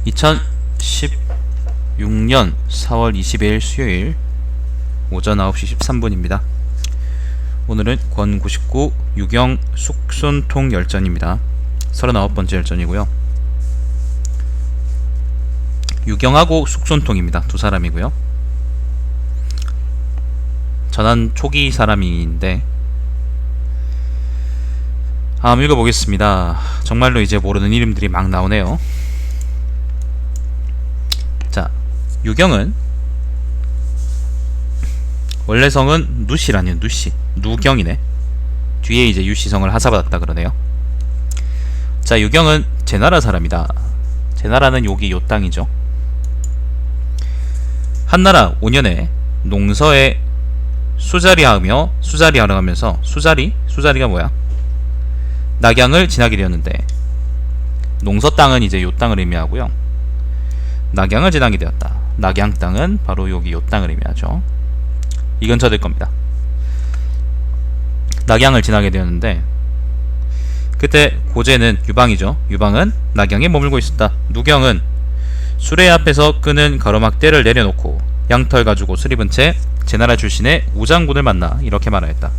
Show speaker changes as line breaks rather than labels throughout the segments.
2016년 4월 20일 수요일 오전 9시 13분입니다. 오늘은 권 99 유경 숙손통 열전입니다. 39번째 열전이고요. 유경하고 숙손통입니다. 두 사람이고요. 전한 초기 사람인데 한번 읽어보겠습니다. 정말로 이제 모르는 이름들이 막 나오네요. 자, 유경은 원래 성은 누씨라네요. 누씨, 누경이네. 뒤에 이제 유씨성을 하사받았다 그러네요. 자, 유경은 제나라 사람이다. 제나라는 여기 요 땅이죠. 한나라 5년에 농서에 수자리하며 수자리하러 가면서 수자리가 뭐야? 낙양을 지나게 되었는데, 농서 땅은 이제 요 땅을 의미하고요. 낙양을 지나게 되었다. 낙양 땅은 바로 여기 요 땅을 의미하죠. 이 근처 될 겁니다. 낙양을 지나게 되었는데, 그때 고제는 유방이죠. 유방은 낙양에 머물고 있었다. 누경은 수레 앞에서 끄는 가로막대를 내려놓고 양털 가지고 수립은 채 제나라 출신의 우장군을 만나 이렇게 말하였다.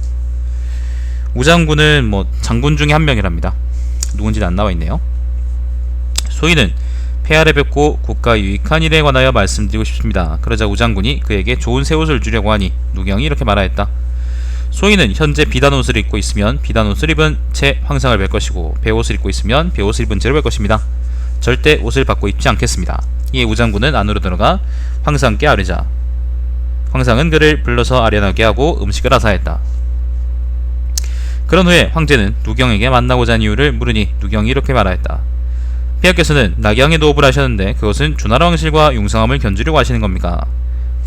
우장군은 뭐 장군 중에 한 명이랍니다. 누군지는 안 나와있네요. 소인은 폐하를 뵙고 국가 유익한 일에 관하여 말씀드리고 싶습니다. 그러자 우장군이 그에게 좋은 새 옷을 주려고 하니 누경이 이렇게 말하였다. 소인은 현재 비단옷을 입고 있으면 비단옷을 입은 채 황상을 뵐 것이고, 배옷을 입고 있으면 배옷을 입은 채로 뵐 것입니다. 절대 옷을 바꿔 입지 않겠습니다. 이에 우장군은 안으로 들어가 황상께 아뢰자 황상은 그를 불러서 아련하게 하고 음식을 하사했다. 그런 후에 황제는 누경에게 만나고자 한 이유를 물으니 누경이 이렇게 말하였다. 폐하께서는 낙양에 도읍을 하셨는데 그것은 주나라 왕실과 용상함을 견주려고 하시는 겁니까?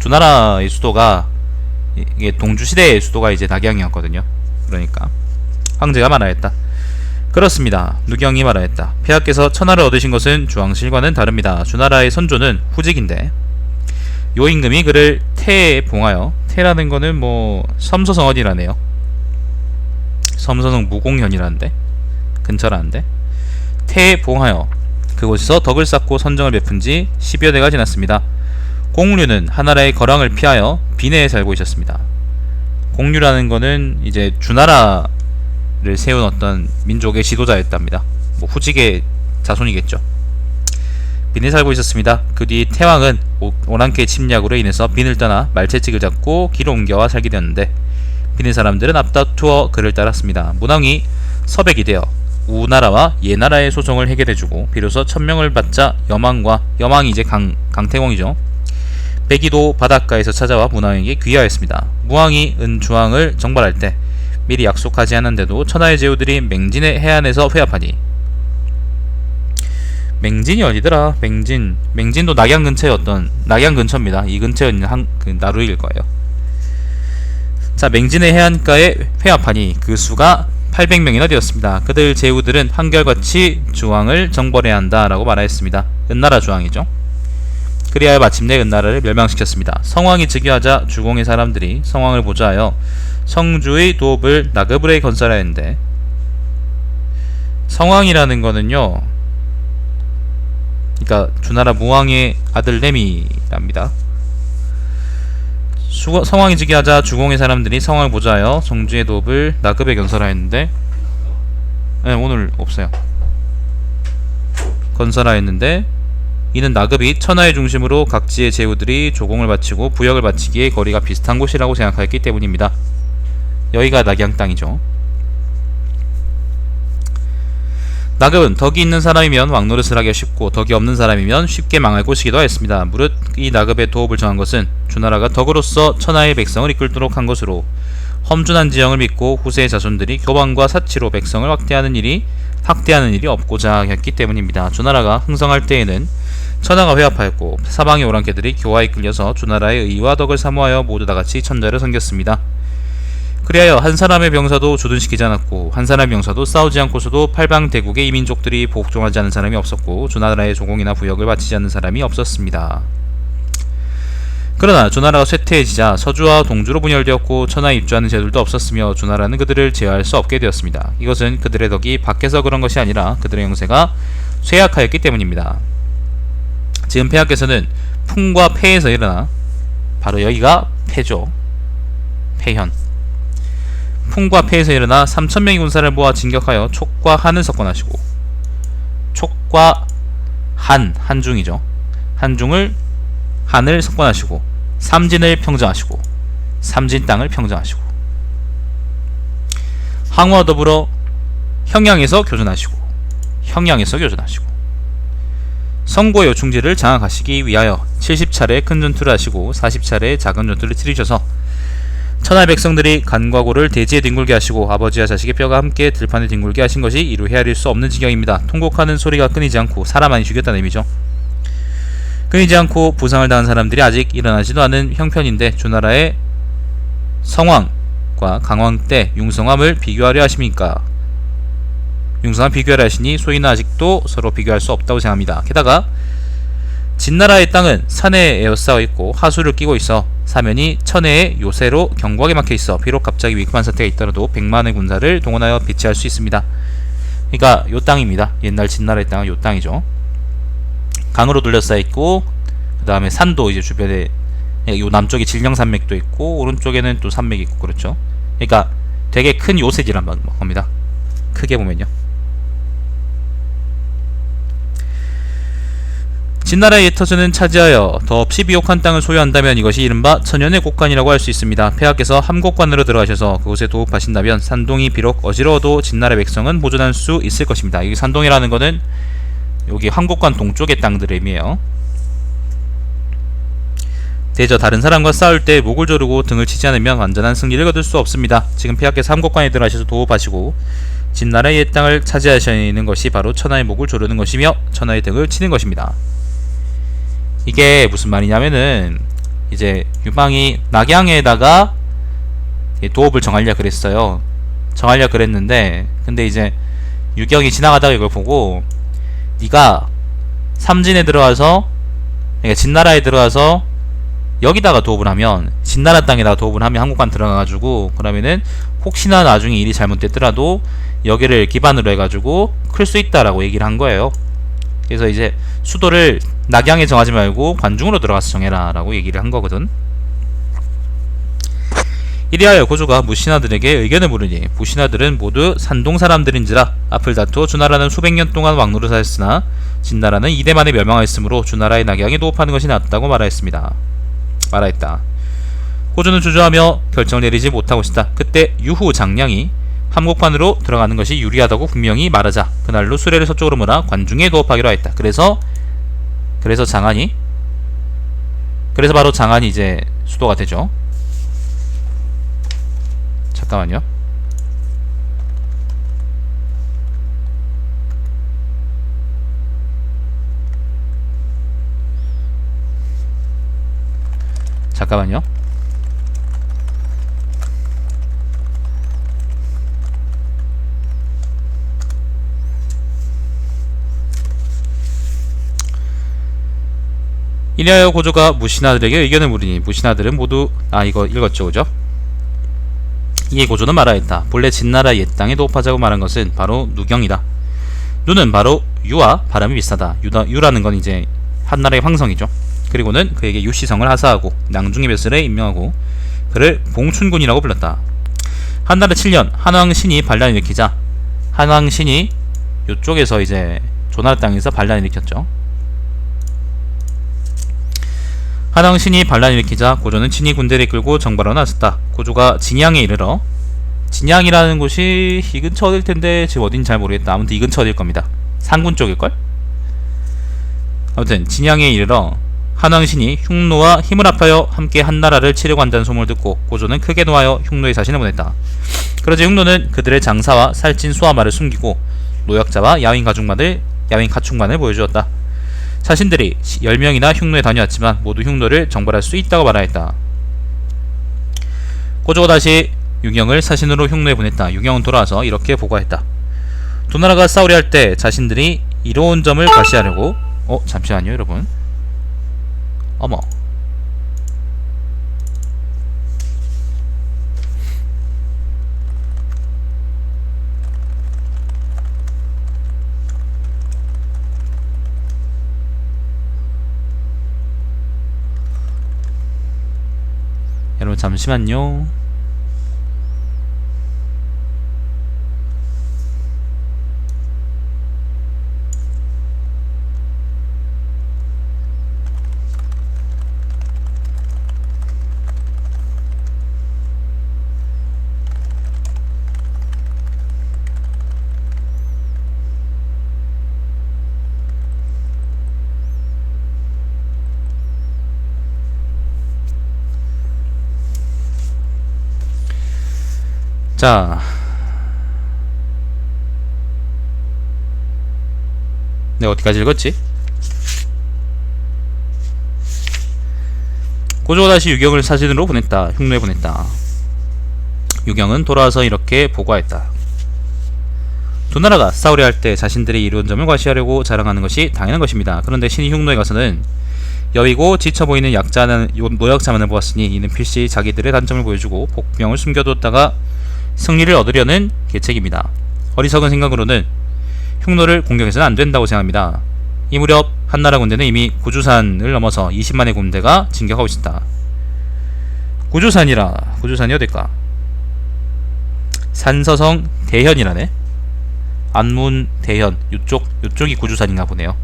주나라의 수도가, 이게 동주시대의 수도가 이제 낙양이었거든요. 그러니까 황제가 말하였다. 그렇습니다. 누경이 말하였다. 폐하께서 천하를 얻으신 것은 주왕실과는 다릅니다. 주나라의 선조는 후직인데, 요 임금이 그를 태에 봉하여, 태라는 거는 뭐 섬서성언이라네요. 섬서성 무공현이라는데, 근처라는데, 태에 봉하여 그곳에서 덕을 쌓고 선정을 베푼 지 10여 대가 지났습니다. 공류는 하나라의 거랑을 피하여 비내에 살고 있었습니다. 공류라는 거는 이제 주나라를 세운 어떤 민족의 지도자였답니다. 뭐 후직의 자손이겠죠. 빈에 살고 있었습니다. 그 뒤 태왕은 오랑캐 침략으로 인해서 빈을 떠나 말채찍을 잡고 기로 옮겨와 살게 되었는데, 빈의 사람들은 앞다투어 그를 따랐습니다. 문왕이 서백이 되어 우나라와 예나라의 소송을 해결해주고 비로소 천명을 받자 여망이 이제 강태공이죠. 백이도 바닷가에서 찾아와 문왕에게 귀하였습니다. 무왕이 은주왕을 정벌할 때 미리 약속하지 않았는데도 천하의 제후들이 맹진의 해안에서 회합하니, 맹진이 어디더라? 맹진도 낙양 근처의 낙양 근처입니다. 이 근처에 있는 그 나루일 거예요. 자, 맹진의 해안가에 회합하니 그 수가 800명이나 되었습니다. 그들 제후들은 한결같이 주왕을 정벌해야 한다 라고 말하였습니다. 은나라 주왕이죠. 그리하여 마침내 은나라를 멸망시켰습니다. 성왕이 즉위하자 주공의 사람들이 성왕을 보좌하여 성주의 도읍을 나그불에 건설하였는데, 성왕이라는 거는요, 그러니까 주나라 무왕의 아들 내미랍니다. 성왕이 즉위하자 주공의 사람들이 성왕을 보좌하여 성주의 도읍을 나급에 건설하였는데, 네, 오늘 없어요. 건설하였는데, 이는 나급이 천하의 중심으로 각지의 제후들이 조공을 바치고 부역을 바치기에 거리가 비슷한 곳이라고 생각하였기 때문입니다. 여기가 낙양 땅이죠. 나급은 덕이 있는 사람이면 왕노릇을 하기가 쉽고 덕이 없는 사람이면 쉽게 망할 곳이기도 하였습니다. 무릇 이 나급의 도읍을 정한 것은 주나라가 덕으로서 천하의 백성을 이끌도록 한 것으로, 험준한 지형을 믿고 후세의 자손들이 교방과 사치로 백성을 확대하는 일이 없고자 했기 때문입니다. 주나라가 흥성할 때에는 천하가 회합하였고 사방의 오랑캐들이 교화에 끌려서 주나라의 의와 덕을 사모하여 모두 다같이 천자를 섬겼습니다. 그리하여 한 사람의 병사도 주둔시키지 않았고 한 사람의 병사도 싸우지 않고서도 팔방대국의 이민족들이 복종하지 않은 사람이 없었고 주나라의 조공이나 부역을 바치지 않는 사람이 없었습니다. 그러나 주나라가 쇠퇴해지자 서주와 동주로 분열되었고 천하에 입주하는 제들도 없었으며 주나라는 그들을 제어할 수 없게 되었습니다. 이것은 그들의 덕이 밖에서 그런 것이 아니라 그들의 영세가 쇠약하였기 때문입니다. 지금 폐하께서는 풍과 폐에서 일어나, 바로 여기가 폐죠. 폐현. 풍과 폐에서 일어나 3000명의 군사를 모아 진격하여 촉과 한을 석권하시고, 촉과 한중이죠. 한을 석권하시고, 삼진을 평정하시고, 삼진 땅을 평정하시고, 항우와 더불어 형양에서 교전하시고, 성고의 요충지를 장악하시기 위하여 70차례 큰 전투를 하시고 40차례 작은 전투를 치르셔서 천하의 백성들이 간과 고를 대지에 뒹굴게 하시고 아버지와 자식의 뼈가 함께 들판에 뒹굴게 하신 것이 이루 헤아릴 수 없는 지경입니다. 통곡하는 소리가 끊이지 않고 사람 많이 죽였다는 의미죠. 끊이지 않고 부상을 당한 사람들이 아직 일어나지도 않은 형편인데 주나라의 성왕과 강왕 때 융성함을 비교하려 하십니까? 융성함 비교하려 하시니 소인은 아직도 서로 비교할 수 없다고 생각합니다. 게다가 진나라의 땅은 산에 에워싸여 있고 하수를 끼고 있어 사면이 천혜의 요새로 견고하게 막혀 있어 비록 갑자기 위급한 사태가 있더라도 100만의 군사를 동원하여 배치할 수 있습니다. 그러니까 요 땅입니다. 옛날 진나라의 땅은 요 땅이죠. 강으로 둘러싸여 있고 그 다음에 산도 이제 주변에 요 남쪽에 질령산맥도 있고 오른쪽에는 또 산맥이 있고 그렇죠. 그러니까 되게 큰 요새지란 겁니다. 크게 보면요. 진나라의 옛터전은 차지하여 더 없이 비옥한 땅을 소유한다면 이것이 이른바 천연의 곡간이라고 할 수 있습니다. 폐하께서 함곡관으로 들어가셔서 그곳에 도읍하신다면 산동이 비록 어지러워도 진나라의 백성은 보존할 수 있을 것입니다. 여기 산동이라는 거는 여기 함곡관 동쪽의 땅들의 의미예요. 대저 다른 사람과 싸울 때 목을 조르고 등을 치지 않으면 완전한 승리를 거둘 수 없습니다. 지금 폐하께서 함곡관에 들어가셔서 도읍하시고 진나라의 옛 땅을 차지하시는 것이 바로 천하의 목을 조르는 것이며 천하의 등을 치는 것입니다. 이게 무슨 말이냐면은 이제 유방이 낙양에다가 도읍을 정하려 그랬어요. 정하려 그랬는데 근데 이제 유경이 지나가다가 이걸 보고 네가 삼진에 들어가서 그러니까 진나라에 들어가서 여기다가 도읍을 하면 진나라 땅에다가 도읍을 하면 한국관 들어가가지고 그러면은 혹시나 나중에 일이 잘못됐더라도 여기를 기반으로 해가지고 클 수 있다라고 얘기를 한 거예요. 그래서 이제 수도를 낙양에 정하지 말고 관중으로 들어가서 정해라 라고 얘기를 한 거거든. 이리하여 고조가 무신하들에게 의견을 물으니 무신하들은 모두 산동 사람들인지라 앞을 다투어 주나라는 수백 년 동안 왕노릇 하였으나 진나라는 이대 만에 멸망하였으므로 주나라의 낙양에 도읍하는 것이 낫다고 말하였다. 고조는 주저하며 결정을 내리지 못하고 있다. 그때 유후 장량이 함곡관으로 들어가는 것이 유리하다고 분명히 말하자 그날로 수레를 서쪽으로 몰아 관중에 도읍하기로 하였다. 그래서 바로 장안이 이제 수도가 되죠. 잠깐만요. 이리하여 고조가 무신하들에게 의견을 물으니 무신하들은 모두 이거 읽었죠, 그죠? 이에 고조는 말하였다. 본래 진나라 옛 땅에 도읍하자고 말한 것은 바로 누경이다. 누는 바로 유와 바람이 비슷하다. 유라는 건 이제 한나라의 황성이죠. 그리고는 그에게 유시성을 하사하고 낭중의 벼슬에 임명하고 그를 봉춘군이라고 불렀다. 한나라 7년 한왕신이 반란을 일으키자 한왕신이 요쪽에서 이제 조나라 땅에서 반란을 일으켰죠. 한왕신이 반란을 일으키자 고조는 친히 군대를 이끌고 정발하러 나섰다. 고조가 진양에 이르러 진양이라는 곳이 이 근처 어딜 텐데 지금 어딘지 잘 모르겠다. 아무튼 이 근처 어딜 겁니다. 상군 쪽일걸? 아무튼 진양에 이르러 한왕신이 흉노와 힘을 합하여 함께 한나라를 치려고 한다는 소문을 듣고 고조는 크게 노하여 흉노에 사신을 보냈다. 그러자 흉노는 그들의 장사와 살찐 소와 말을 숨기고 노약자와 야윈 가축만을 보여주었다. 자신들이 10명이나 흉노에 다녀왔지만 모두 흉노를 정벌할 수 있다고 말하였다. 고조가 다시 유경을 사신으로 흉노에 보냈다. 유경은 돌아와서 이렇게 보고했다. 두 나라가 싸우려 할 때 자신들이 이로운 점을 과시하려고 잠시만요 여러분. 어머, 여러분 잠시만요. 자, 내가 어디까지 읽었지? 고조가 다시 유경을 사진으로 보냈다. 흉노에 보냈다. 유경은 돌아와서 이렇게 보고하였다. 두 나라가 싸우려 할 때 자신들이 이룬 점을 과시하려고 자랑하는 것이 당연한 것입니다. 그런데 신이 흉노에 가서는 여위고 지쳐 보이는 노약자만을 보았으니 이는 필시 자기들의 단점을 보여주고 복병을 숨겨두었다가 승리를 얻으려는 계책입니다. 어리석은 생각으로는 흉노를 공격해서는 안된다고 생각합니다. 이 무렵 한나라 군대는 이미 구주산을 넘어서 20만의 군대가 진격하고 있었다. 구주산이 어딜까? 산서성 대현이라네. 안문 대현 요쪽이 구주산인가 보네요.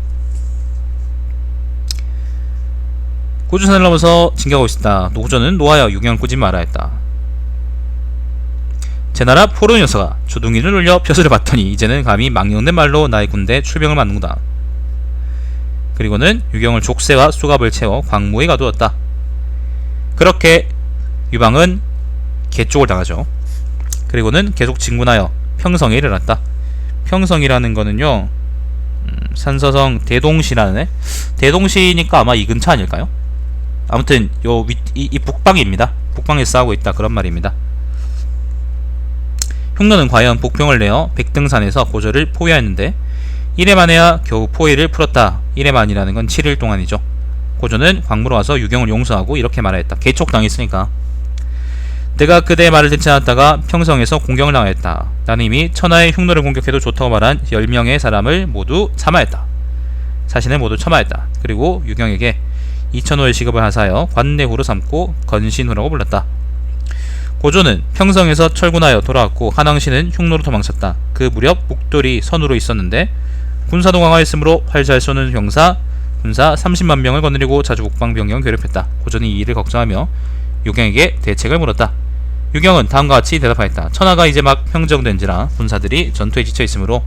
구주산을 넘어서 진격하고 있었다. 노구전은 노하여 유경을 꾸지 말아 했다. 제나라 포로 녀석아, 주둥이를 놀려 벼슬을 봤더니 이제는 감히 망령된 말로 나의 군대 출병을 맞는구나. 그리고는 유경을 족쇄와 수갑을 채워 광무에 가두었다. 그렇게 유방은 개쪽을 당하죠. 그리고는 계속 진군하여 평성에 이르렀다. 평성이라는 거는요, 산서성 대동시라는 대동시니까 아마 이 근처 아닐까요? 아무튼 이 북방입니다. 북방에 싸우고 있다, 그런 말입니다. 흉노는 과연 복병을 내어 백등산에서 고조를 포위하였는데 1회 만에야 겨우 포위를 풀었다. 1회 만이라는 건 7일 동안이죠. 고조는 광무로 와서 유경을 용서하고 이렇게 말하였다. 개촉당했으니까. 내가 그대의 말을 듣지 않았다가 평성에서 공격을 당하였다. 나는 이미 천하의 흉노를 공격해도 좋다고 말한 10명의 사람을 모두 참아했다. 자신을 모두 참아했다. 그리고 유경에게 2,000호의 시급을 하사하여 관내후로 삼고 건신후라고 불렀다. 고조는 평성에서 철군하여 돌아왔고 한왕씨는 흉노로 도망쳤다. 그 무렵 묵돌이 선우로 있었는데 군사도 강화했으므로 활 잘 쏘는 군사 30만 명을 거느리고 자주 국방병력을 괴롭혔다. 고조는 이 일을 걱정하며 유경에게 대책을 물었다. 유경은 다음과 같이 대답하였다. 천하가 이제 막 평정된지라 군사들이 전투에 지쳐있으므로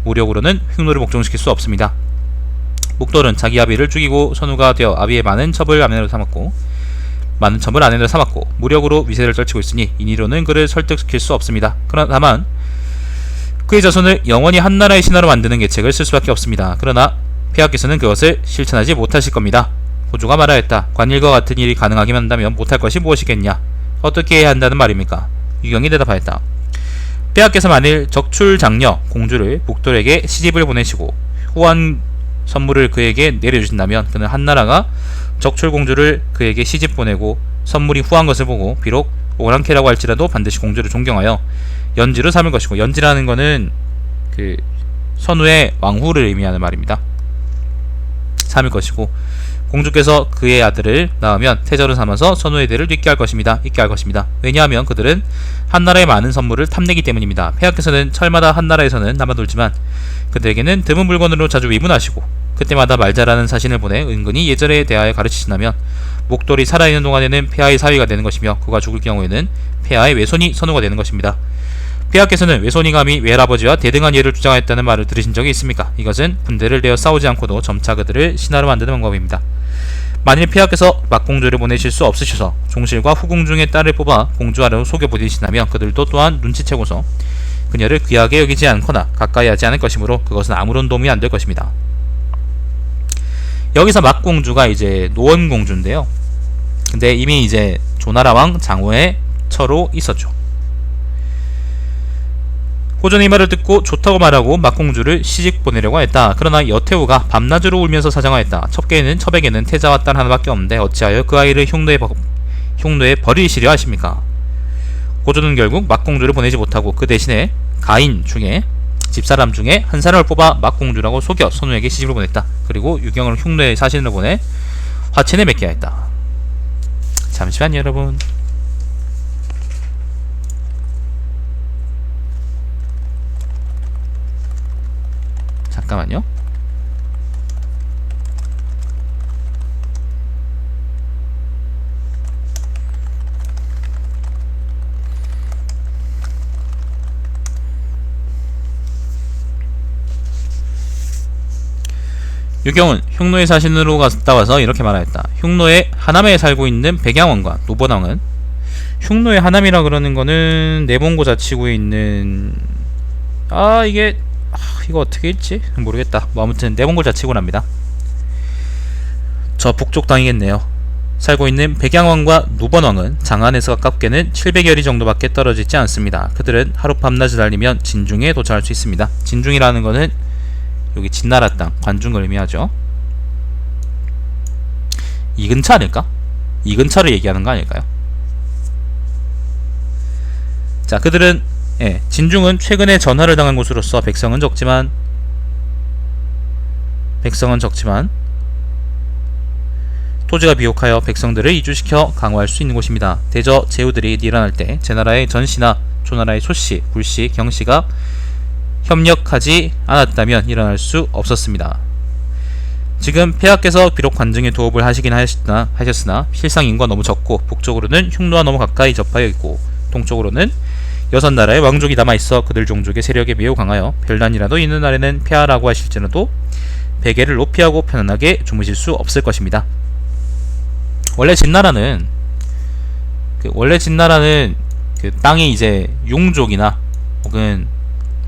무력으로는 흉노를 복종시킬 수 없습니다. 묵돌은 자기 아비를 죽이고 선우가 되어 아비의 많은 첩을 아내로 삼았고 무력으로 위세를 떨치고 있으니 인의로는 그를 설득시킬 수 없습니다. 그러나 다만 그의 자손을 영원히 한나라의 신하로 만드는 계책을 쓸 수밖에 없습니다. 그러나 폐하께서는 그것을 실천하지 못하실 겁니다. 고조가 말하였다. 관일과 같은 일이 가능하기만 한다면 못할 것이 무엇이겠냐? 어떻게 해야 한다는 말입니까? 유경이 대답하였다. 폐하께서 만일 적출장녀 공주를 묵돌에게 시집을 보내시고 후한 선물을 그에게 내려주신다면 그는 한나라가 적출공주를 그에게 시집 보내고 선물이 후한 것을 보고 비록 오랑캐라고 할지라도 반드시 공주를 존경하여 연지로 삼을 것이고, 연지라는 거는 그 선우의 왕후를 의미하는 말입니다. 삼을 것이고 공주께서 그의 아들을 낳으면 태저를 삼아서 선우의 대를 잇게 할 것입니다. 왜냐하면 그들은 한나라의 많은 선물을 탐내기 때문입니다. 폐하께서는 철마다 한나라에서는 남아돌지만 그들에게는 드문 물건으로 자주 위문하시고 그때마다 말 잘하는 사신을 보내 은근히 예절에 대하여 가르치신다면 목돌이 살아있는 동안에는 폐하의 사위가 되는 것이며 그가 죽을 경우에는 폐하의 외손이 선우가 되는 것입니다. 폐하께서는 외손이 감히 외할아버지와 대등한 예를 주장하였다는 말을 들으신 적이 있습니까? 이것은 군대를 내어 싸우지 않고도 점차 그들을 신하로 만드는 방법입니다. 만일 폐하께서 막공주를 보내실 수 없으셔서 종실과 후궁 중에 딸을 뽑아 공주하러 속여보내신다면 그들도 또한 눈치채고서 그녀를 귀하게 여기지 않거나 가까이 하지 않을 것이므로 그것은 아무런 도움이 안 될 것입니다. 여기서 막공주가 이제 노원공주인데요. 근데 이미 이제 조나라왕 장호의 처로 있었죠. 고전의 이 말을 듣고 좋다고 말하고 막공주를 시집 보내려고 했다. 그러나 여태우가 밤낮으로 울면서 사정하였다. 첩에게는 태자와 딸 하나밖에 없는데 어찌하여 그 아이를 흉노에 버리시려 하십니까? 고조는 결국 막공주를 보내지 못하고 그 대신에 가인 중에 집사람 중에 한 사람을 뽑아 막공주라고 속여 선우에게 시집을 보냈다. 그리고 유경을 흉노에 사신을 보내 화친을 맺게 하였다. 잠시만요 여러분. 잠깐만요. 유경은 흉노의 사신으로 갔다 와서 이렇게 말하였다. 흉노의 하남에 살고 있는 백양왕과 노번왕은, 흉노의 하남이라 그러는 거는 내봉고 자치구에 있는, 이거 어떻게 읽지? 모르겠다. 뭐 아무튼 내봉고 자치구랍니다. 저 북쪽 땅이겠네요. 살고 있는 백양왕과 노번왕은 장안에서 가깝게는 700여리 정도밖에 떨어져 있지 않습니다. 그들은 하루 밤낮을 달리면 진중에 도착할 수 있습니다. 진중이라는 거는 여기 진나라 땅, 관중을 의미하죠. 이 근처 아닐까? 이 근처를 얘기하는 거 아닐까요? 자, 그들은 진중은 최근에 전화를 당한 곳으로서 백성은 적지만 토지가 비옥하여 백성들을 이주시켜 강화할 수 있는 곳입니다. 대저 제후들이 일어날 때 제나라의 전씨나 조나라의 소씨, 굴씨, 경씨가 협력하지 않았다면 일어날 수 없었습니다. 지금 폐하께서 비록 관중에 도읍을 하시긴 하셨으나 실상 인구가 너무 적고 북쪽으로는 흉노와 너무 가까이 접하여 있고 동쪽으로는 6나라의 왕족이 남아있어 그들 종족의 세력이 매우 강하여 별난이라도 있는 날에는 폐하라고 하실지라도 베개를 높이하고 편안하게 주무실 수 없을 것입니다. 원래 진나라는 그 땅이 이제 용족이나 혹은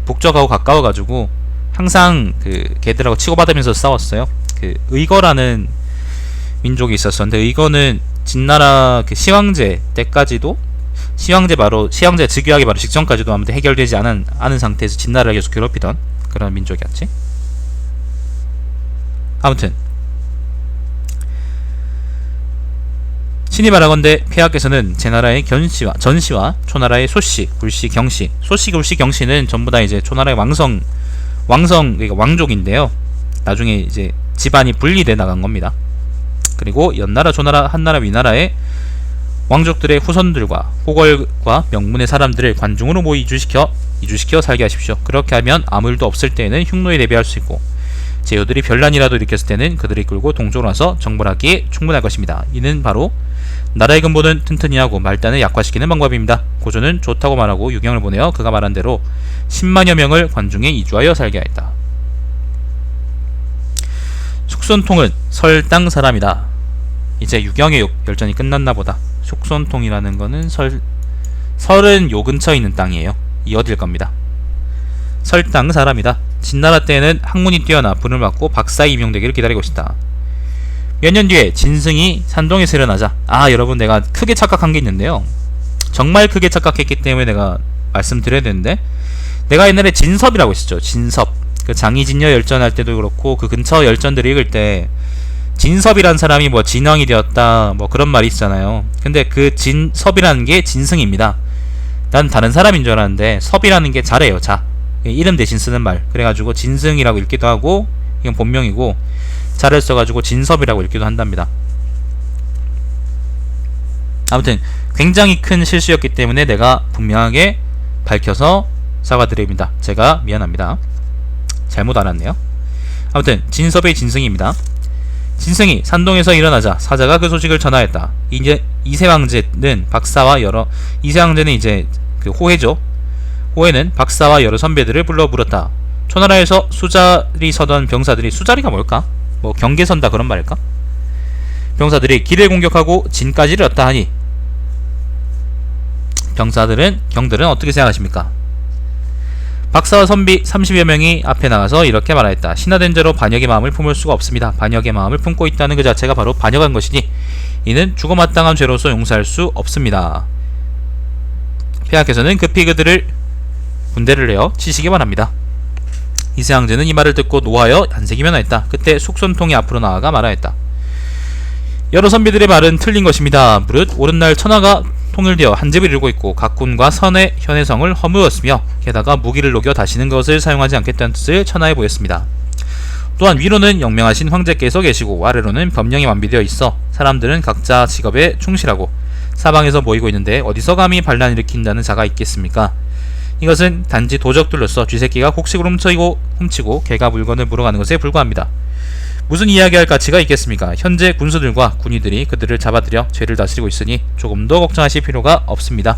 북쪽하고 가까워가지고 항상 그 걔들하고 치고받으면서 싸웠어요. 그 의거라는 민족이 있었었는데, 의거는 진나라 그 시황제 때까지도 시황제 즉위하기 바로 직전까지도 아무튼 해결되지 않은 상태에서 진나라를 계속 괴롭히던 그런 민족이었지. 아무튼 신이 바라건대 폐하께서는 제나라의 전씨와 초나라의 소씨, 굴씨, 경씨, 소씨, 굴씨, 경씨는 전부 다 이제 초나라의 그러니까 왕족인데요. 나중에 이제 집안이 분리돼 나간 겁니다. 그리고 연나라, 조나라, 한나라, 위나라의 왕족들의 후손들과 호걸과 명문의 사람들을 관중으로 모이 이주시켜 살게 하십시오. 그렇게 하면 아무 일도 없을 때에는 흉노에 대비할 수 있고 제후들이 별난이라도 일으켰을 때는 그들을 이끌고 동쪽으로 와서 정벌하기에 충분할 것입니다. 이는 바로 나라의 근본은 튼튼히 하고 말단을 약화시키는 방법입니다. 고조는 좋다고 말하고 유경을 보내어 그가 말한 대로 10만여 명을 관중에 이주하여 살게 하였다. 숙손통은 설 땅 사람이다. 이제 유경의 열전이 끝났나 보다. 숙손통이라는 거는 설은 요 근처에 있는 땅이에요. 이 어딜 겁니다. 설 땅 사람이다. 진나라 때에는 학문이 뛰어나 분을 받고 박사에 임용되기를 기다리고 있다. 몇 년 뒤에 진승이 산동에서 일어나자, 여러분, 내가 크게 착각한 게 있는데요. 정말 크게 착각했기 때문에 내가 말씀드려야 되는데, 내가 옛날에 진섭이라고 했었죠. 진섭. 그 장이진여 열전할 때도 그렇고 그 근처 열전들을 읽을 때 진섭이란 사람이 뭐 진왕이 되었다 뭐 그런 말이 있잖아요. 근데 그 진섭이라는 게 진승입니다. 난 다른 사람인 줄 알았는데 섭이라는 게 자래요. 자, 이름 대신 쓰는 말. 그래가지고 진승이라고 읽기도 하고, 이건 본명이고 자를 써가지고 진섭이라고 읽기도 한답니다. 아무튼 굉장히 큰 실수였기 때문에 내가 분명하게 밝혀서 사과드립니다. 제가 미안합니다. 잘못 알았네요. 아무튼 진섭의 진승입니다. 진승이 산동에서 일어나자 사자가 그 소식을 전하였다. 이제 이세왕제는 이세왕제는 이제 그 호해죠. 호해는 박사와 여러 선배들을 불러 물었다. 초나라에서 수자리 서던 병사들이, 수자리가 뭘까? 뭐 경계 선다 그런 말일까? 병사들이 길을 공격하고 진까지 이르렀다 하니 경들은 어떻게 생각하십니까? 박사와 선비 30여 명이 앞에 나가서 이렇게 말하였다. 신하된 자로 반역의 마음을 품을 수가 없습니다. 반역의 마음을 품고 있다는 그 자체가 바로 반역한 것이니 이는 죽어마땅한 죄로서 용서할 수 없습니다. 폐하께서는 급히 그들을 군대를 내어 치시기 바랍니다. 이세왕제는 이 말을 듣고 노하여 안색이 변하였다. 그때 숙손통이 앞으로 나아가 말하였다. 여러 선비들의 말은 틀린 것입니다. 무릇 오른날 천하가 통일되어 한 집을 이루고 있고 각 군과 선의 현해성을 허무었으며 게다가 무기를 녹여 다시는 것을 사용하지 않겠다는 뜻을 천하에 보였습니다. 또한 위로는 영명하신 황제께서 계시고 아래로는 법령이 완비되어 있어 사람들은 각자 직업에 충실하고 사방에서 모이고 있는데 어디서 감히 반란 일으킨다는 자가 있겠습니까? 이것은 단지 도적들로서 쥐새끼가 곡식을 훔치고 개가 물건을 물어가는 것에 불과합니다. 무슨 이야기할 가치가 있겠습니까? 현재 군수들과 군의들이 그들을 잡아들여 죄를 다스리고 있으니 조금 더 걱정하실 필요가 없습니다.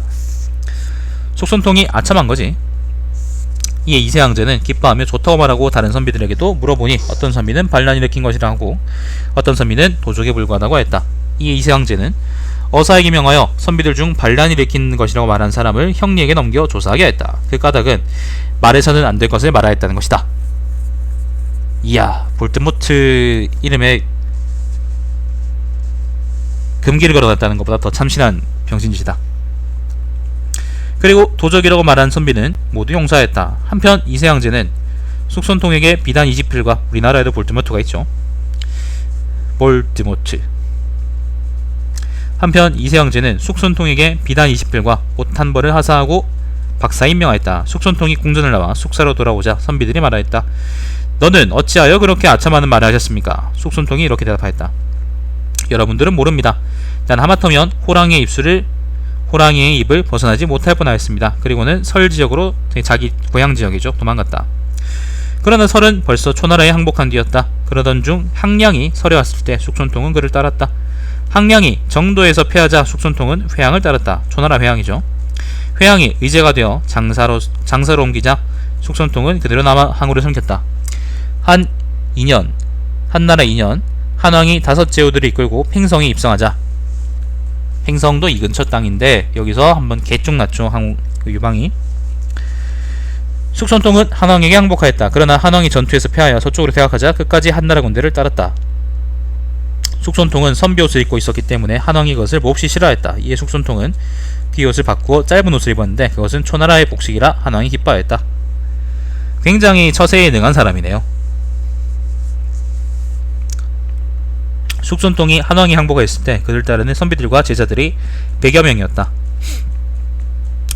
속손통이 아참한 거지. 이에 이세왕제는 기뻐하며 좋다고 말하고 다른 선비들에게도 물어보니 어떤 선비는 반란을 일으킨 것이라 하고 어떤 선비는 도적에 불과하다고 했다. 이에 이세왕제는 어사에게 명하여 선비들 중 반란을 일으킨 것이라고 말한 사람을 형리에게 넘겨 조사하게 했다. 그 까닭은 말해서는 안 될 것을 말하였다는 것이다. 이야, 볼트모트 이름에 금기를 걸어놨다는 것보다 더 참신한 병신짓이다. 그리고 도적이라고 말한 선비는 모두 용서하였다. 한편 이세왕제는 숙손통에게 비단 20필과 우리나라에도 볼트모트가 있죠. 볼트모트. 한편 이세왕제는 숙손통에게 비단 20필과 옷 한 벌을 하사하고 박사에 임명하였다. 숙손통이 궁전을 나와 숙사로 돌아오자 선비들이 말하였다. 너는 어찌하여 그렇게 아참하는 말을 하셨습니까? 숙손통이 이렇게 대답하였다. 여러분들은 모릅니다. 난 하마터면 호랑이의 입을 벗어나지 못할 뻔하였습니다. 그리고는 설 지역으로 자기 고향 지역이죠. 도망갔다. 그러나 설은 벌써 초나라에 항복한 뒤였다. 그러던 중 항량이 설에 왔을 때 숙손통은 그를 따랐다. 항량이 정도에서 패하자 숙손통은 회양을 따랐다. 초나라 회양이죠. 회양이 의제가 되어 장사로 옮기자 숙손통은 그대로 남한으로 숨겼다. 한나라 2년 한왕이 5 제후들을 이끌고 팽성에 입성하자, 팽성도 이 근처 땅인데 여기서 한번 개쭉났죠. 유방이. 숙손통은 한왕에게 항복하였다. 그러나 한왕이 전투에서 패하여 서쪽으로 퇴각하자 끝까지 한나라 군대를 따랐다. 숙손통은 선비옷을 입고 있었기 때문에 한왕이 그것을 몹시 싫어했다. 이에 숙손통은 그 옷을 바꾸어 짧은 옷을 입었는데 그것은 초나라의 복식이라 한왕이 기뻐하였다. 굉장히 처세에 능한 사람이네요. 숙손통이 한왕이 항복했을 때 그를 따르는 선비들과 제자들이 100여 명이었다.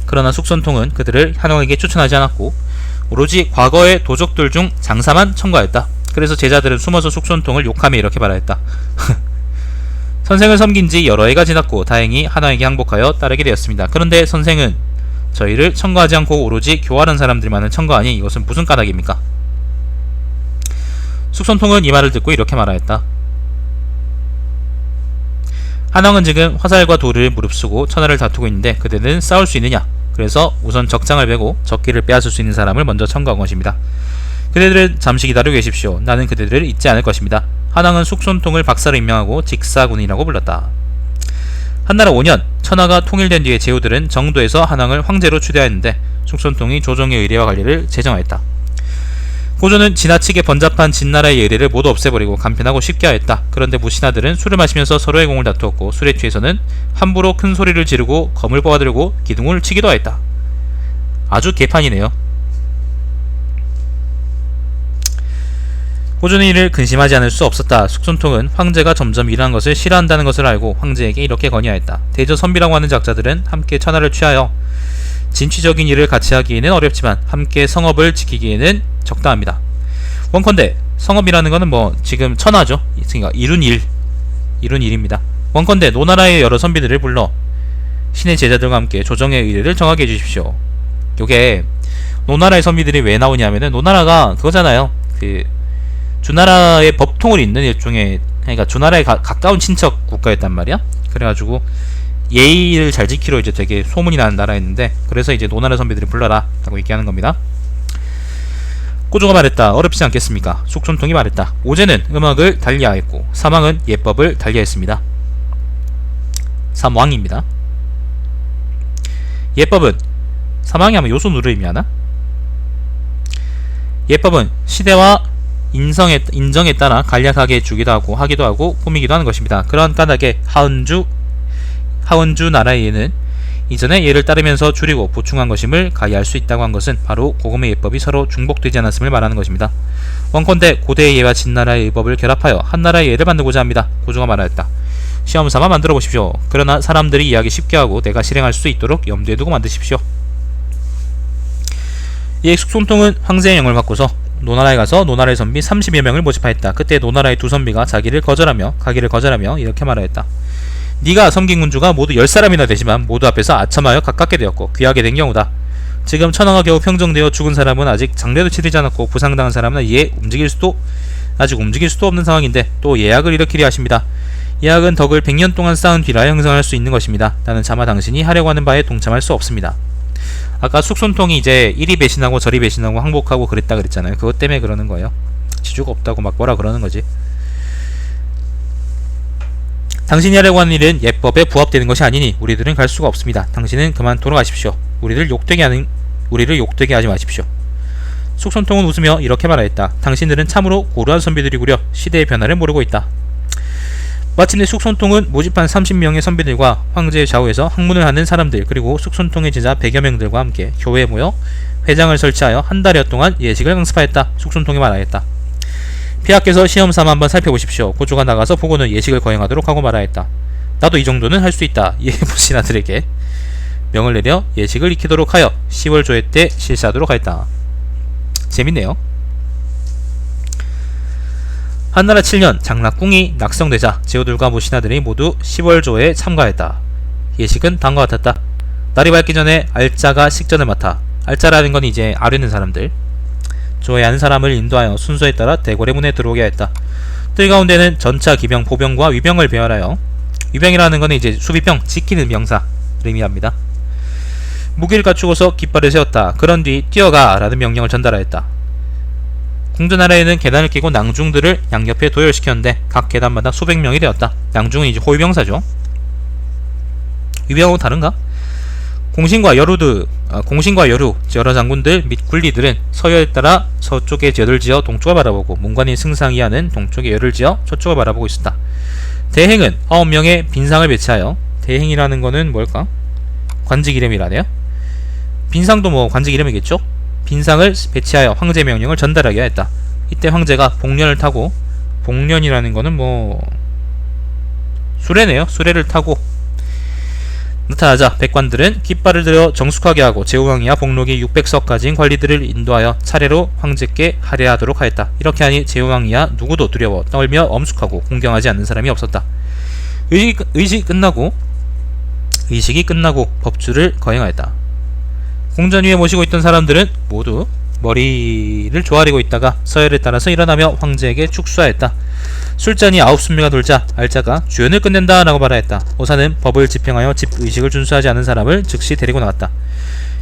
그러나 숙손통은 그들을 한왕에게 추천하지 않았고 오로지 과거의 도적들 중 장사만 첨가했다. 그래서 제자들은 숨어서 숙손통을 욕하며 이렇게 말하였다. 선생을 섬긴 지 여러 해가 지났고 다행히 한왕에게 항복하여 따르게 되었습니다. 그런데 선생은 저희를 첨가하지 않고 오로지 교활한 사람들만을 첨가하니 이것은 무슨 까닭입니까? 숙손통은 이 말을 듣고 이렇게 말하였다. 한왕은 지금 화살과 돌을 무릅쓰고 천하를 다투고 있는데 그대는 싸울 수 있느냐? 그래서 우선 적장을 베고 적기를 빼앗을 수 있는 사람을 먼저 첨가한 것입니다. 그대들은 잠시 기다리고 계십시오. 나는 그대들을 잊지 않을 것입니다. 한왕은 숙손통을 박사로 임명하고 직사군이라고 불렀다. 한나라 5년 천하가 통일된 뒤에 제후들은 정도에서 한왕을 황제로 추대하였는데 숙손통이 조정의 의례와 관리를 제정하였다. 고조는 지나치게 번잡한 진나라의 의례를 모두 없애버리고 간편하고 쉽게 하였다. 그런데 무신하들은 술을 마시면서 서로의 공을 다투었고 술에 취해서는 함부로 큰 소리를 지르고 검을 뽑아들고 기둥을 치기도 하였다. 아주 개판이네요. 고조는 이를 근심하지 않을 수 없었다. 숙손통은 황제가 점점 일하는 것을 싫어한다는 것을 알고 황제에게 이렇게 건의하였다. 대저 선비라고 하는 작자들은 함께 천하를 취하여 진취적인 일을 같이 하기에는 어렵지만 함께 성업을 지키기에는 적당합니다. 원컨대 성업이라는 것은 뭐 지금 천하죠. 그러니까 이룬일입니다. 원컨대 노나라의 여러 선비들을 불러 신의 제자들과 함께 조정의 의례를 정하게 해주십시오. 요게 노나라의 선비들이 왜 나오냐면은 노나라가 그거잖아요. 그 주나라의 법통을 잇는 일종의, 그러니까 주나라에 가까운 친척 국가였단 말이야. 그래가지고 예의를 잘 지키러 이제 되게 소문이 나는 나라였는데 그래서 이제 노나라 선비들이 불러라 라고 얘기하는 겁니다. 고조가 말했다. 어렵지 않겠습니까? 숙손통이 말했다. 오제는 음악을 달리하였고 사망은 예법을 달리하였습니다. 삼왕입니다. 예법은 사망이 아마 요소 누를 의미하나? 예법은 시대와 인정에 따라 간략하게 주기도 하고 하기도 하고 꾸미기도 하는 것입니다. 그런 까닭에 하원주 나라에는 이전에 예를 따르면서 줄이고 보충한 것임을 가히 알 수 있다고 한 것은 바로 고금의 예법이 서로 중복되지 않았음을 말하는 것입니다. 원컨대 고대의 예와 진나라의 예법을 결합하여 한나라의 예를 만들고자 합니다. 고조가 말하였다. 시험삼아 만들어 보십시오. 그러나 사람들이 이해하기 쉽게 하고 내가 실행할 수 있도록 염두에 두고 만드십시오. 이에 숙손통은 황제의 영을 받고서 노나라에 가서 노나라의 선비 30여 명을 모집하였다. 그때 노나라의 두 선비가 가기를 거절하며 이렇게 말하였다. 네가 섬긴 군주가 모두 10사람이나 되지만 모두 앞에서 아첨하여 가깝게 되었고 귀하게 된 경우다. 지금 천황가 겨우 평정되어 죽은 사람은 아직 장례도 치르지 않았고 부상당한 사람은 아직 움직일 수도 없는 상황인데 또 예약을 일으키려 하십니다. 예약은 덕을 100년 동안 쌓은 뒤라 형성할 수 있는 것입니다. 나는 차마 당신이 하려고 하는 바에 동참할 수 없습니다. 아까 숙손통이 이제 이리 배신하고 저리 배신하고 항복하고 그랬다 그랬잖아요. 그것 때문에 그러는 거예요. 지주가 없다고 막 뭐라 그러는 거지. 당신이 하려고 하는 일은 예법에 부합되는 것이 아니니 우리들은 갈 수가 없습니다. 당신은 그만 돌아가십시오. 우리를 욕되게 하지 마십시오. 숙손통은 웃으며 이렇게 말하였다. 당신들은 참으로 고루한 선비들이구려. 시대의 변화를 모르고 있다. 마침내 숙손통은 모집한 30명의 선비들과 황제의 좌우에서 학문을 하는 사람들 그리고 숙손통의 제자 100여 명들과 함께 교회에 모여 회장을 설치하여 한 달여 동안 예식을 강습하였다. 숙손통이 말하였다. 폐하께서 시험삼아 한번 살펴보십시오. 고조가 나가서 보고는 예식을 거행하도록 하고 말하였다. 나도 이 정도는 할 수 있다. 예부신하들에게 명을 내려 예식을 익히도록 하여 10월 조회 때 실시하도록 하였다. 재밌네요. 한나라 7년 장락궁이 낙성되자 제후들과 무신하들이 모두 10월 조회에 참가했다. 예식은 다음과 같았다. 날이 밝기 전에 알짜가 식전을 맡아, 알짜라는 건 이제 아뢰는 사람들, 조회하는 사람을 인도하여 순서에 따라 대궐의 문에 들어오게 했다. 뜰 가운데는 전차, 기병, 보병과 위병을 배열하여, 위병이라는 건 이제 수비병, 지키는 병사를 의미합니다. 무기를 갖추고서 깃발을 세웠다. 그런 뒤 뛰어가 라는 명령을 전달하였다. 궁전 아래에는 계단을 끼고 낭중들을 양옆에 도열시켰는데 각 계단마다 수백 명이 되었다. 낭중은 이제 호위병사죠. 위병하고 다른가? 공신과 여류 여러 장군들 및 군리들은 서열에 따라 서쪽에 열을 지어 동쪽을 바라보고, 문관인 승상이하는 동쪽에 열을 지어 서쪽을 바라보고 있었다. 대행은 9명의 빈상을 배치하여, 대행이라는 거는 뭘까? 관직 이름이라네요. 빈상도 뭐 관직 이름이겠죠? 빈상을 배치하여 황제 명령을 전달하게 했다. 이때 황제가 복련을 타고, 복련이라는 거는 뭐 수레네요. 수레를 타고 나타나자 백관들은 깃발을 들여 정숙하게 하고 제후왕이와 복록이 600석 가진 관리들을 인도하여 차례로 황제께 할애하도록 하였다. 이렇게 하니 제후왕이야 누구도 두려워 떨며 엄숙하고 공경하지 않는 사람이 없었다. 의식이 끝나고 법주를 거행하였다. 공전 위에 모시고 있던 사람들은 모두 머리를 조아리고 있다가 서열에 따라서 일어나며 황제에게 축수하였다. 술잔이 9순매가 돌자 알짜가 주연을 끝낸다 라고 말하였다. 오사는 법을 집행하여 집 의식을 준수하지 않은 사람을 즉시 데리고 나왔다.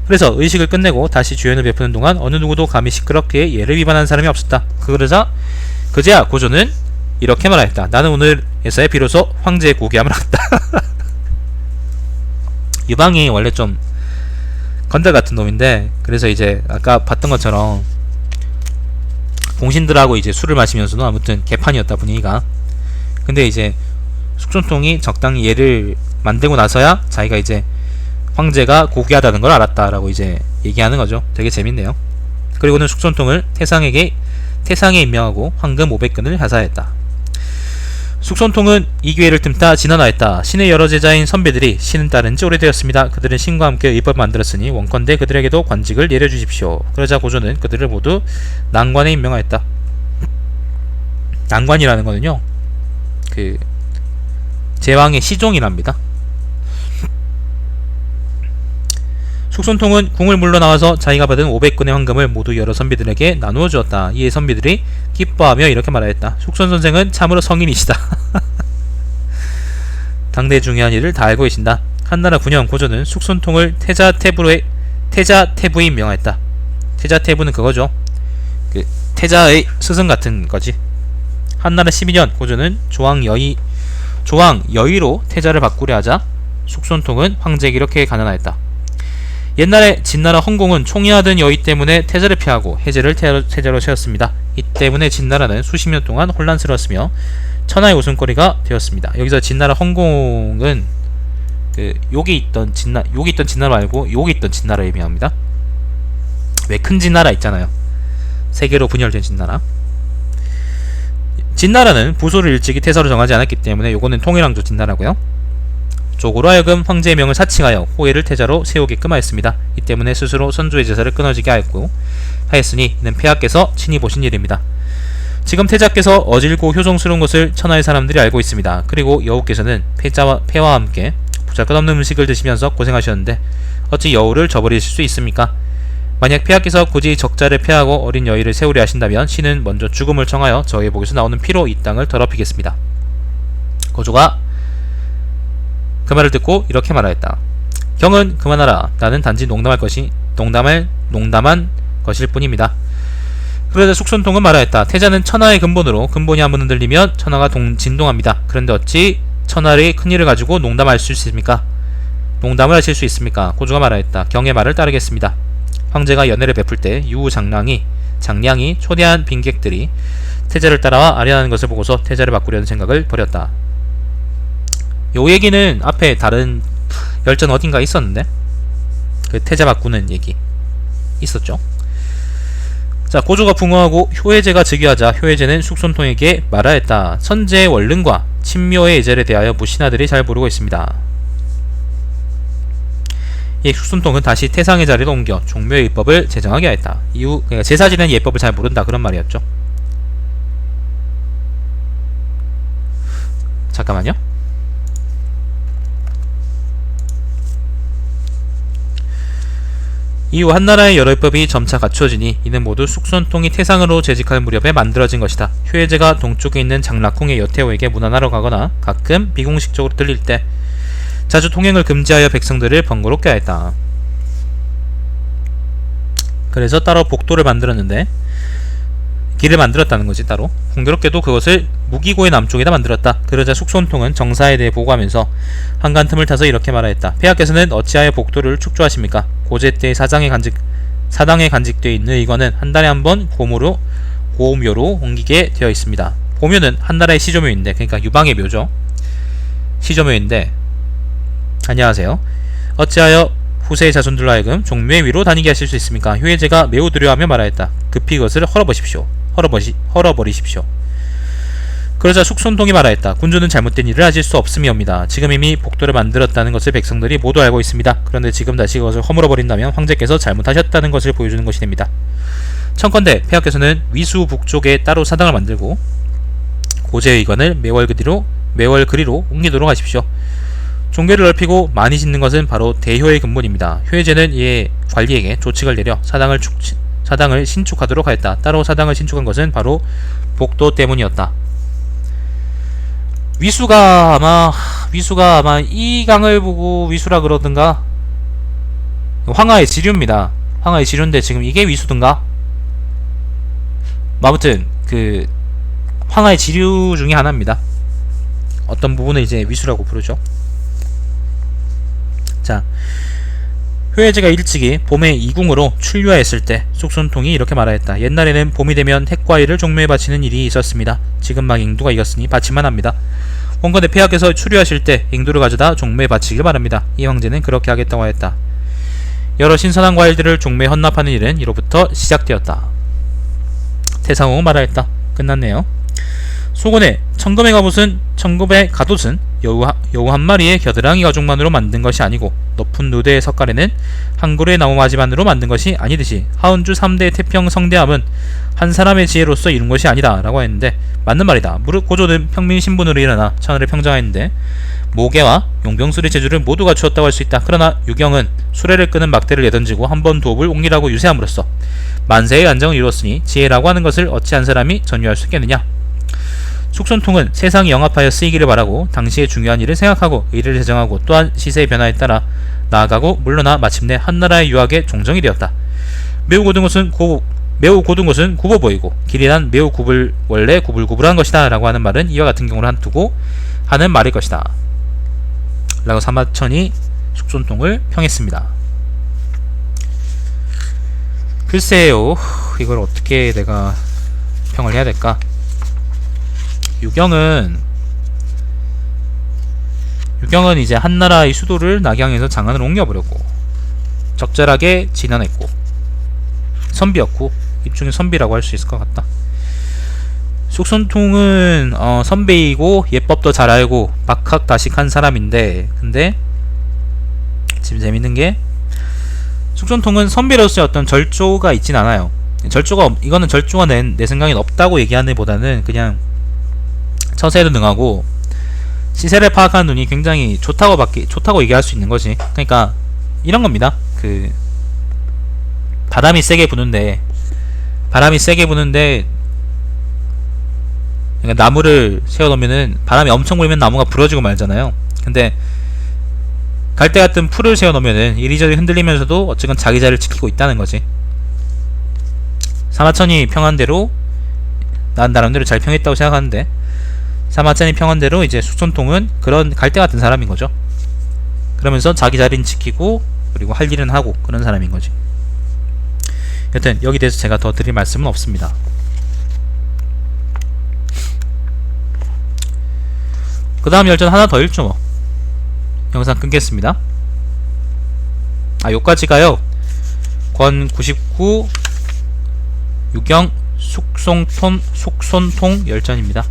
그래서 의식을 끝내고 다시 주연을 베푸는 동안 어느 누구도 감히 시끄럽게 예를 위반한 사람이 없었다. 그제야 고조는 이렇게 말하였다. 나는 오늘에서야 비로소 황제의 고귀함을 알았다. 유방이 원래 좀 건달 같은 놈인데, 그래서 이제 아까 봤던 것처럼 공신들하고 이제 술을 마시면서도 아무튼 개판이었다, 분위기가. 근데 이제 숙손통이 적당히 얘를 만들고 나서야 자기가 이제 황제가 고귀하다는 걸 알았다라고 이제 얘기하는 거죠. 되게 재밌네요. 그리고는 숙손통을 태상에 임명하고 황금 500근을 하사했다. 숙손통은 이 기회를 틈타 진언하였다. 신의 여러 제자인 선배들이 신은 따른 지 오래되었습니다. 그들은 신과 함께 의법을 만들었으니 원컨대 그들에게도 관직을 내려주십시오. 그러자 고조는 그들을 모두 난관에 임명하였다. 난관이라는 거는요, 그 제왕의 시종이랍니다. 숙손통은 궁을 물러나와서 자기가 받은 500근의 황금을 모두 여러 선비들에게 나누어 주었다. 이에 선비들이 기뻐하며 이렇게 말하였다. 숙손 선생은 참으로 성인이시다. 당대 중요한 일을 다 알고 계신다. 한나라 9년 고조는 숙손통을 태자태부에 임명하였다. 태자태부는 그거죠. 그 태자의 스승 같은 거지. 한나라 12년 고조는 조왕 여의로 태자를 바꾸려 하자 숙손통은 황제에게 이렇게 간언하였다. 옛날에 진나라 헌공은 총이하던 여의 때문에 태자를 피하고 해제를 태자로 세웠습니다. 이 때문에 진나라는 수십 년 동안 혼란스러웠으며 천하의 웃음거리가 되었습니다. 여기서 진나라 헌공은 그 여기 있던 진나라 말고 여기 있던 진나라를 의미합니다. 왜 큰 진나라 있잖아요. 세 개로 분열된 진나라. 진나라는 부소를 일찍이 태서로 정하지 않았기 때문에 요거는 통일왕조 진나라고요. 조고로 하여금 황제의 명을 사칭하여 호해를 태자로 세우게끔 하였습니다. 이 때문에 스스로 선조의 제사를 끊어지게 하였으니 이는 폐하께서 친히 보신 일입니다. 지금 태자께서 어질고 효종스러운 것을 천하의 사람들이 알고 있습니다. 그리고 여우께서는 폐와 함께 보잘것없는 음식을 드시면서 고생하셨는데 어찌 여우를 저버리실 수 있습니까? 만약 폐하께서 굳이 적자를 패하고 어린 여인을 세우려 하신다면 신은 먼저 죽음을 청하여 저의 목에서 나오는 피로 이 땅을 더럽히겠습니다. 고조가 그 말을 듣고 이렇게 말하였다. 경은 그만하라. 나는 단지 농담한 것일 뿐입니다. 그러자 숙손통은 말하였다. 태자는 천하의 근본으로 근본이 한번 흔들리면 천하가 진동합니다. 그런데 어찌 천하의 큰일을 가지고 농담할 수 있습니까? 농담을 하실 수 있습니까? 고조가 말하였다. 경의 말을 따르겠습니다. 황제가 연회를 베풀 때 장량이 초대한 빈객들이 태자를 따라와 아련하는 것을 보고서 태자를 바꾸려는 생각을 벌였다. 요 얘기는 앞에 다른 열전 어딘가 있었는데 그 태자 바꾸는 얘기 있었죠. 자, 고조가 붕어하고 효혜제가 즉위하자 효혜제는 숙손통에게 말하였다. 선제의 원릉과 친묘의 예절에 대하여 무신하들이 잘 모르고 있습니다. 이 숙손통은 다시 태상의 자리로 옮겨 종묘의 예법을 제정하게 하였다. 이후 그러니까 제사 지내는 예법을 잘 모른다 그런 말이었죠. 잠깐만요. 이후 한나라의 여러 예법이 점차 갖추어지니 이는 모두 숙손통이 태상으로 재직할 무렵에 만들어진 것이다. 효혜제가 동쪽에 있는 장락궁의 여태호에게 문안하러 가거나 가끔 비공식적으로 들릴 때 자주 통행을 금지하여 백성들을 번거롭게 하였다. 그래서 따로 복도를 만들었는데 길을 만들었다는 거지. 따로 공교롭게도 그것을 무기고의 남쪽에다 만들었다. 그러자 숙손통은 정사에 대해 보고하면서 한간 틈을 타서 이렇게 말하였다. 폐하께서는 어찌하여 복도를 축조하십니까? 고제 때 사당에 간직되어 있는 의관은 한 달에 한 번 고묘로 옮기게 되어 있습니다. 고묘는 한나라의 시조묘인데, 그러니까 유방의 묘죠. 시조묘인데, 안녕하세요. 어찌하여 후세의 자손들로 하여금 종묘의 위로 다니게 하실 수 있습니까? 효혜제가 매우 두려워하며 말하였다. 급히 그것을 헐어버리십시오. 그러자 숙손통이 말하였다. 군주는 잘못된 일을 하실 수 없음이옵니다. 지금 이미 복도를 만들었다는 것을 백성들이 모두 알고 있습니다. 그런데 지금 다시 그것을 허물어버린다면 황제께서 잘못하셨다는 것을 보여주는 것이 됩니다. 청컨대 폐하께서는 위수 북쪽에 따로 사당을 만들고 고제의 의관을 매월 그리로 옮기도록 하십시오. 종교를 넓히고 많이 짓는 것은 바로 대효의 근본입니다. 효혜제는 이에 관리에게 조칙을 내려 사당을 신축하도록 하였다. 따로 사당을 신축한 것은 바로 복도 때문이었다. 위수가 아마 이 강을 보고 위수라 그러든가, 황하의 지류입니다. 황하의 지류인데 지금 이게 위수든가? 아무튼 그 황하의 지류 중에 하나입니다. 어떤 부분을 이제 위수라고 부르죠. 자, 효혜제가 일찍이 봄에 이궁으로 출류하였을 때 숙손통이 이렇게 말하였다. 옛날에는 봄이 되면 핵과일을 종묘에 바치는 일이 있었습니다. 지금 막 인두가 이겼으니 바치만 합니다. 원건대 폐하께서 출류하실 때 인두를 가져다 종묘에 바치길 바랍니다. 이 황제는 그렇게 하겠다고 하였다. 여러 신선한 과일들을 종묘에 헌납하는 일은 이로부터 시작되었다. 태상후 말하였다. 끝났네요. 소곤의 청금의 갓옷은 여우 한 마리의 겨드랑이 가죽만으로 만든 것이 아니고 높은 누대의 석가래는 한 그루의 나무마지만으로 만든 것이 아니듯이 하운주 3대의 태평 성대함은 한 사람의 지혜로서 이룬 것이 아니다 라고 했는데 맞는 말이다. 무릇 고조는 평민 신분으로 일어나 천하를 평정하였는데 모계와 용병술의 재주를 모두 갖추었다고 할 수 있다. 그러나 유경은 수레를 끄는 막대를 내던지고 한번 도읍을 옹리라고 유세함으로써 만세의 안정을 이루었으니 지혜라고 하는 것을 어찌 한 사람이 전유할 수 있겠느냐. 숙손통은 세상이 영합하여 쓰이기를 바라고 당시의 중요한 일을 생각하고 의를 제정하고 또한 시세의 변화에 따라 나아가고 물러나 마침내 한나라의 유학의 종정이 되었다. 매우 고든 것은 굽어 보이고 길이 난 매우 원래 구불구불한 것이다 라고 하는 말은 이와 같은 경우를 한두고 하는 말일 것이다 라고 사마천이 숙손통을 평했습니다. 글쎄요, 이걸 어떻게 내가 평을 해야 될까? 유경은 이제 한나라의 수도를 낙양에서 장안을 옮겨버렸고 적절하게 진언했고 선비였고 일종의 선비라고 할 수 있을 것 같다. 숙손통은 선배이고 예법도 잘 알고 박학다식한 사람인데, 근데 지금 재밌는게 숙손통은 선비로서의 어떤 절조가 있진 않아요. 이거는 절조가 내 생각엔 없다고 얘기하는 보다는 그냥 처세에도 능하고 시세를 파악하는 눈이 굉장히 좋다고 얘기할 수 있는 거지. 그러니까 이런 겁니다. 그 바람이 세게 부는데 그러니까 나무를 세워놓으면은 바람이 엄청 불면 나무가 부러지고 말잖아요. 근데 갈대 같은 풀을 세워놓으면은 이리저리 흔들리면서도 어쨌건 자기 자리를 지키고 있다는 거지. 사마천이 평한대로 난 나름대로 잘 평했다고 생각하는데, 사마천이 평한대로 이제 숙손통은 그런 갈대 같은 사람인 거죠. 그러면서 자기 자리는 지키고 그리고 할 일은 하고 그런 사람인 거지. 여튼 여기 대해서 제가 더 드릴 말씀은 없습니다. 그 다음 열전 하나 더 읽죠 뭐. 영상 끊겠습니다. 요까지가요 권 99 유경 숙손통 열전입니다.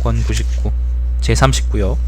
권 99 제 39요